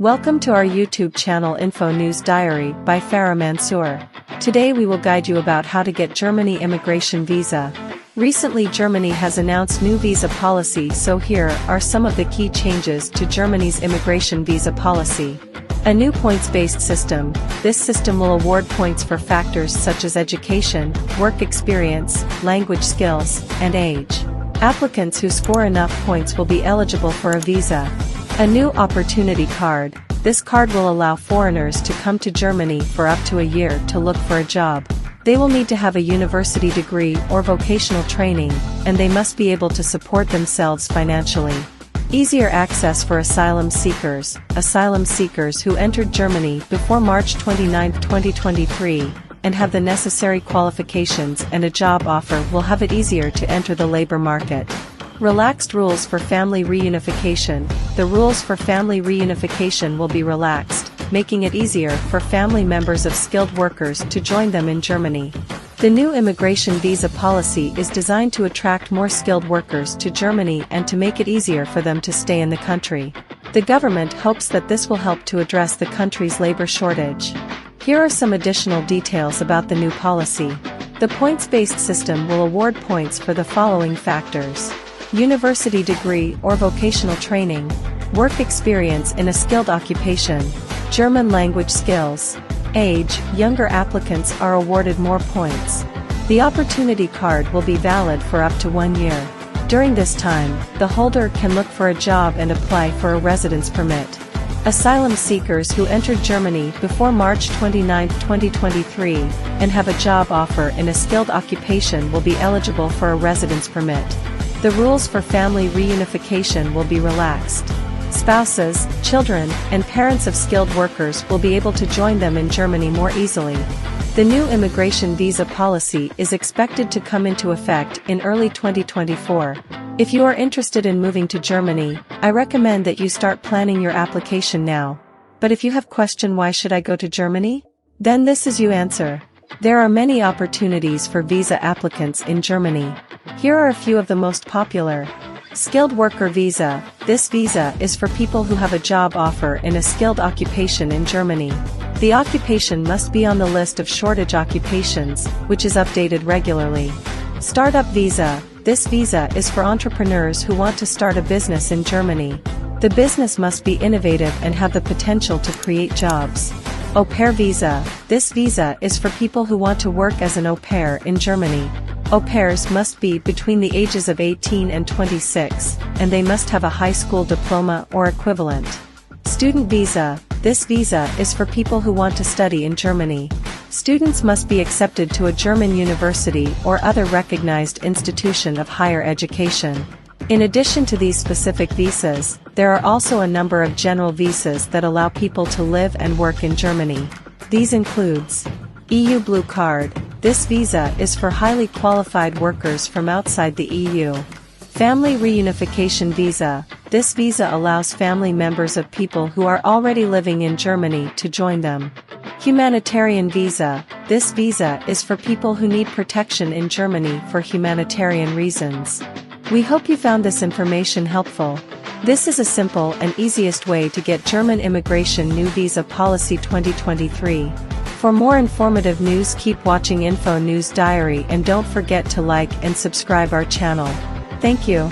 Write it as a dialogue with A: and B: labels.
A: Welcome to our YouTube channel Info News Diary by Farah Mansour. Today we will guide you about how to get Germany immigration visa. Recently Germany has announced new visa policy, so here are some of the key changes to Germany's immigration visa policy. A new points-based system. This system will award points for factors such as education, work experience, language skills, and age. Applicants who score enough points will be eligible for a visa. A new opportunity card. This card will allow foreigners to come to Germany for up to a year to look for a job. They will need to have a university degree or vocational training, and they must be able to support themselves financially. Easier access for asylum seekers. Asylum seekers who entered Germany before March 29, 2023, and have the necessary qualifications and a job offer will have it easier to enter the labor market. Relaxed rules for family reunification. The rules for family reunification will be relaxed, making it easier for family members of skilled workers to join them in Germany. The new immigration visa policy is designed to attract more skilled workers to Germany and to make it easier for them to stay in the country. The government hopes that this will help to address the country's labor shortage. Here are some additional details about the new policy. The points-based system will award points for the following factors: university degree or vocational training, work experience in a skilled occupation, German language skills, age. Younger applicants are awarded more points. The opportunity card will be valid for up to 1 year. During this time, the holder can look for a job and apply for a residence permit. Asylum seekers who entered Germany before March 29, 2023, and have a job offer in a skilled occupation will be eligible for a residence permit. The rules for family reunification will be relaxed. Spouses, children, and parents of skilled workers will be able to join them in Germany more easily. The new immigration visa policy is expected to come into effect in early 2024. If you are interested in moving to Germany, I recommend that you start planning your application now. But if you have question why should I go to Germany? Then this is your answer. There are many opportunities for visa applicants in Germany. Here are a few of the most popular. Skilled worker visa. This visa is for people who have a job offer in a skilled occupation in Germany. The occupation must be on the list of shortage occupations, which is updated regularly. Startup visa. This visa is for entrepreneurs who want to start a business in Germany. The business must be innovative and have the potential to create jobs. Au pair visa. This visa is for people who want to work as an au pair in Germany. Au pairs must be between the ages of 18 and 26, and they must have a high school diploma or equivalent. Student visa. This visa is for people who want to study in Germany. Students must be accepted to a German university or other recognized institution of higher education. In addition to these specific visas, there are also a number of general visas that allow people to live and work in Germany. These includes EU Blue Card. This visa is for highly qualified workers from outside the EU. Family Reunification Visa. This visa allows family members of people who are already living in Germany to join them. Humanitarian Visa. This visa is for people who need protection in Germany for humanitarian reasons. We hope you found this information helpful. This is a simple and easiest way to get German immigration new visa policy 2023. For more informative news, keep watching Info News Diary and don't forget to like and subscribe our channel. Thank you.